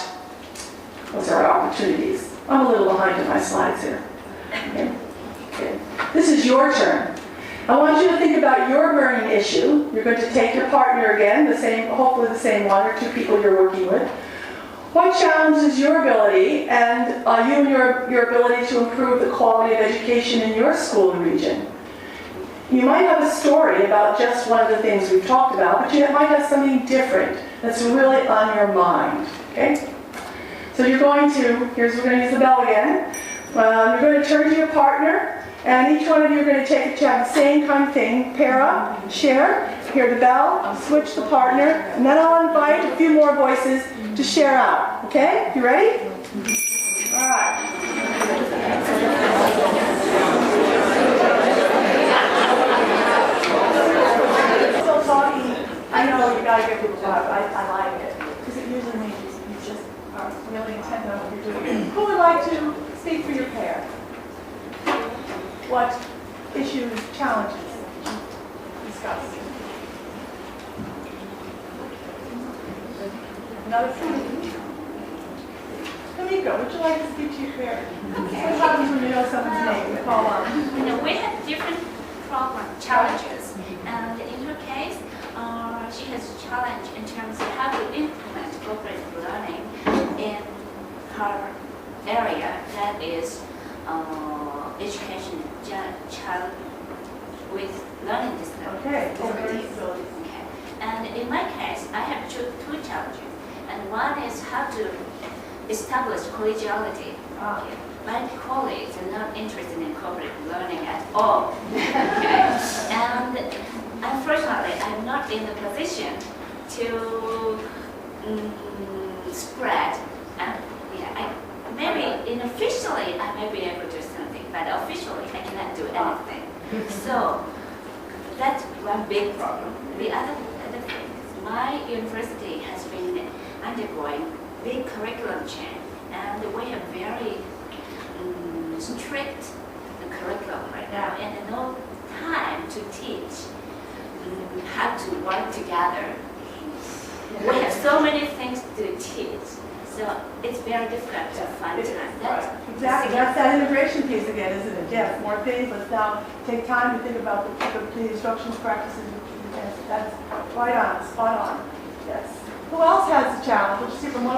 what's our opportunities. I'm a little behind in my slides here. Okay. Okay. This is your turn. I want you to think about your burning issue. You're going to take your partner again, hopefully the same one or two people you're working with. What challenges your ability and your ability to improve the quality of education in your school and region? You might have a story about just one of the things we've talked about, but you might have something different that's really on your mind. Okay? So we're going to use the bell again. You're going to turn to your partner, and each one of you are going to take the same kind of thing. Pair up, share, hear the bell, switch the partner, and then I'll invite a few more voices to share out. Okay? You ready? All right. Still talking. I know you got to get people to talk. I like it, because it usually means you just are really intent on what you're doing. Who would like to speak for your pair? What issues, challenges discuss? Another friend? Kamiko, would you like to speak to your pair? Okay. What happens when you know someone's name? You call on. You know, we have different challenges, and in her case, she has a challenge in terms of how to implement cooperative learning in her area, that is education child with learning disabilities. Okay. And in my case, I have two challenges. And one is how to establish collegiality. Okay. My colleagues are not interested in cooperative learning at all. Okay. And unfortunately, I'm not in the position to spread. Maybe unofficially I may be able to do something, but officially I cannot do anything. So that's one big problem. The other thing is my university has been undergoing big curriculum change, and we have very strict curriculum right now, and no time to teach how to work together. We have so many things to teach. So it's very difficult to find time. Exactly. That's that integration piece again, isn't it? Yes, more things. Let's now take time to think about the instructions practices. That's right on, spot on. Yes. Who else has a challenge? We'll just see from one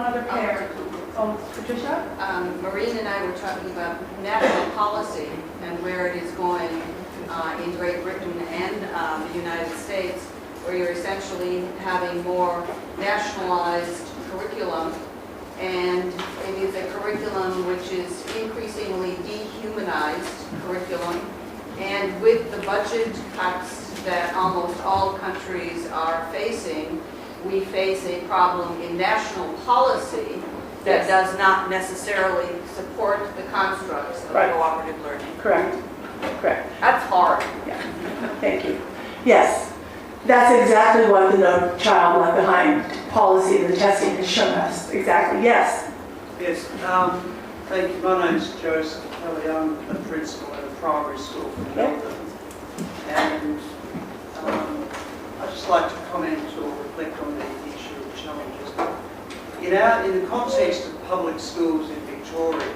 other pair. Oh, Patricia? Maureen and I were talking about national policy and where it is going in Great Britain and the United States, where you're essentially having more nationalized curriculum, and it is a curriculum which is increasingly dehumanized curriculum, and with the budget cuts that almost all countries are facing, we face a problem in national policy that does not necessarily support the constructs of cooperative learning. Correct. Correct. That's hard. Yeah. Thank you. Yes, that's exactly what the No Child Left Behind policy and the testing has shown us. Exactly. Yes. Yes. Thank you. My name's Joseph Kelly. I'm a principal at a primary school in Melbourne, and I'd just like to comment or reflect on the issue of challenges. In the context of public schools in Victoria,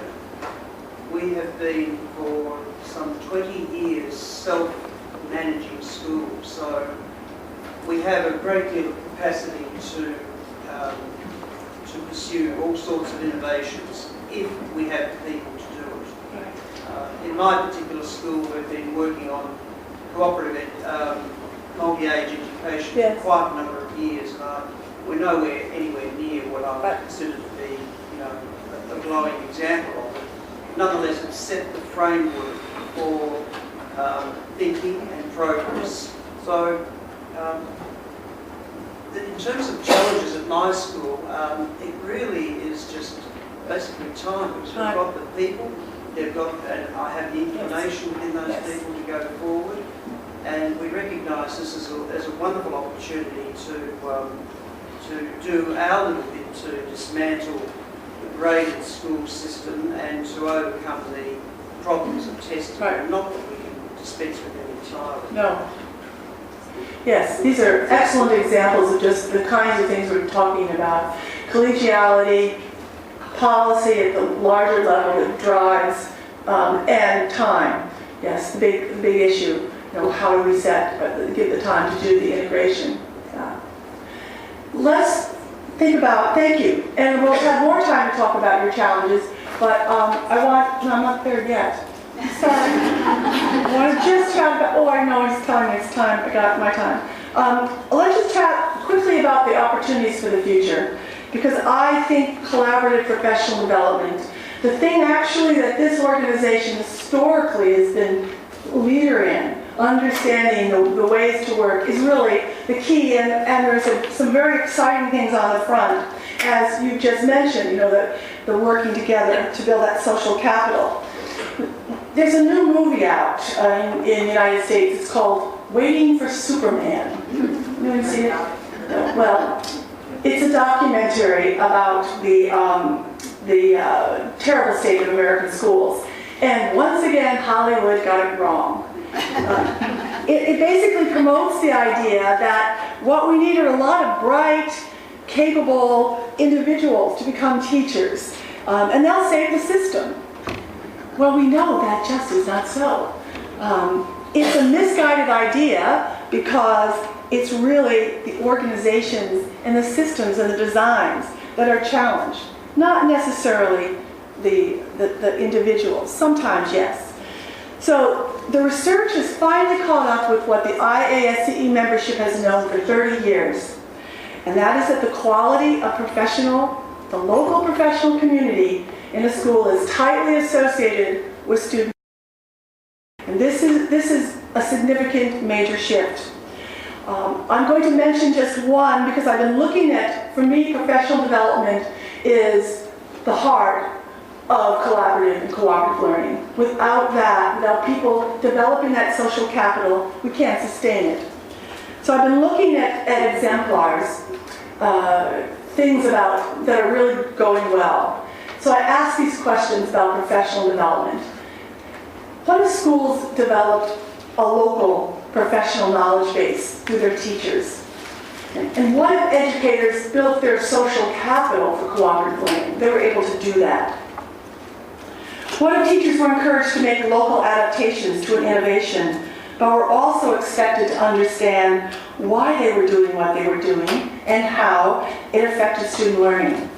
we have been for some 20 years self-managing schools, so we have a great deal of capacity to pursue all sorts of innovations if we have the people to do it. In my particular school, we've been working on cooperative multi-age education for quite a number of years, and we're nowhere anywhere near what I would consider to be, a glowing example of it. Nonetheless, it's set the framework for thinking and progress. So, in terms of challenges at my school, it really is just basically time, because we've got the people, and I have the inclination within those people to go forward, and we recognise this as a wonderful opportunity to do our little bit to dismantle the graded school system and to overcome the problems of testing. Not that we can dispense with them entirely. No. Yes, these are excellent examples of just the kinds of things we're talking about. Collegiality, policy at the larger level that drives, and time. Yes, the big issue. How do we give the time to do the integration? Let's think about, thank you, and we'll have more time to talk about your challenges, but I'm not there yet. Sorry. I want to just chat about, I know it's time, I got my time. Let's just chat quickly about the opportunities for the future, because I think collaborative professional development, the thing actually that this organization historically has been leader in, understanding the ways to work, is really the key, and there's some very exciting things on the front, as you just mentioned, the working together to build that social capital. There's a new movie out in the United States. It's called Waiting for Superman. Anyone see it? No. Well, it's a documentary about the terrible state of American schools. And once again, Hollywood got it wrong. It basically promotes the idea that what we need are a lot of bright, capable individuals to become teachers. And they'll save the system. Well, we know that just is not so. It's a misguided idea because it's really the organizations and the systems and the designs that are challenged, not necessarily the individuals. Sometimes, yes. So the research has finally caught up with what the IASCE membership has known for 30 years, and that is that the quality of the local professional community in a school is tightly associated with student. And this is a significant major shift. I'm going to mention just one because I've been looking at, for me, professional development is the heart of collaborative and cooperative learning. Without that, without people developing that social capital, we can't sustain it. So I've been looking at exemplars, things that are really going well. So I asked these questions about professional development. What if schools developed a local professional knowledge base through their teachers? And what if educators built their social capital for cooperative learning? They were able to do that. What if teachers were encouraged to make local adaptations to an innovation but we're also expected to understand why they were doing what they were doing and how it affected student learning.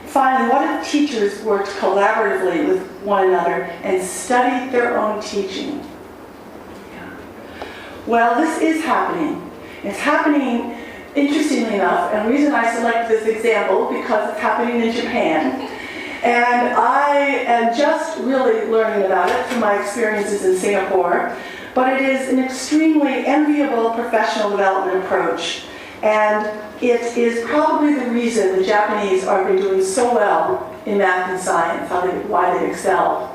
Finally, what if teachers worked collaboratively with one another and studied their own teaching? Well, this is happening. It's happening, interestingly enough, and the reason I select this example because it's happening in Japan. And I am just really learning about it through my experiences in Singapore, but it is an extremely enviable professional development approach. And it is probably the reason the Japanese are doing so well in math and science, why they excel.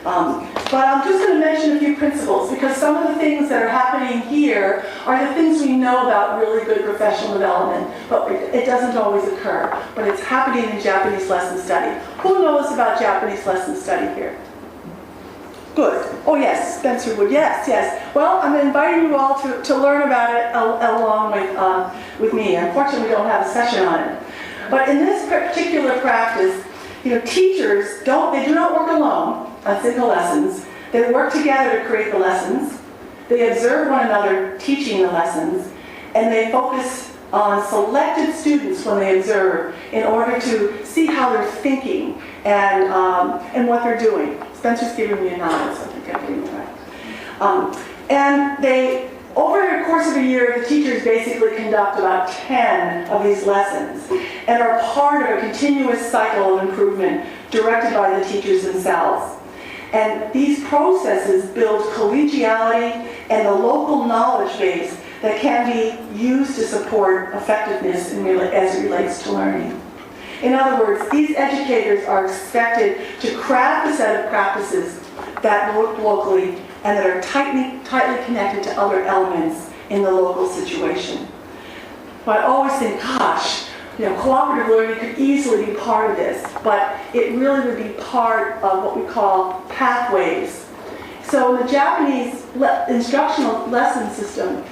But I'm just going to mention a few principles because some of the things that are happening here are the things we know about really good professional development, but it doesn't always occur. But it's happening in Japanese lesson study. Who knows about Japanese lesson study here? Good. Oh yes, Spencer would. Yes, yes. Well, I'm inviting you all to learn about it along with me. Unfortunately, we don't have a session on it. But in this particular practice, teachers do not work alone on single lessons. They work together to create the lessons. They observe one another teaching the lessons, and they focus on selected students when they observe in order to see how they're thinking and what they're doing. Spencer's giving me a nod, so I think I'm getting it right. And they, over the course of a year, the teachers basically conduct about 10 of these lessons and are part of a continuous cycle of improvement directed by the teachers themselves. And these processes build collegiality and a local knowledge base that can be used to support effectiveness as it relates to learning. In other words, these educators are expected to craft a set of practices that work locally and that are tightly connected to other elements in the local situation. But I always think, gosh, cooperative learning could easily be part of this, but it really would be part of what we call pathways. So in the Japanese instructional lesson system,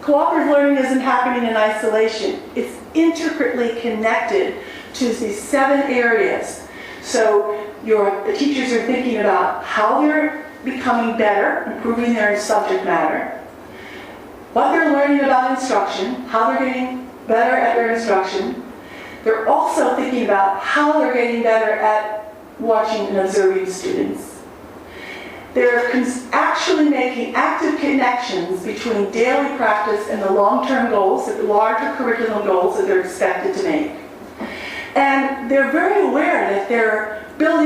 cooperative learning isn't happening in isolation. It's intricately connected to these 7 areas. So the teachers are thinking about how they're becoming better, improving their subject matter, what they're learning about instruction, how they're getting better at their instruction. They're also thinking about how they're getting better at watching and observing students. They're actually making active connections between daily practice and the long-term goals, the larger curriculum goals that they're expected to make. And they're very aware that they're building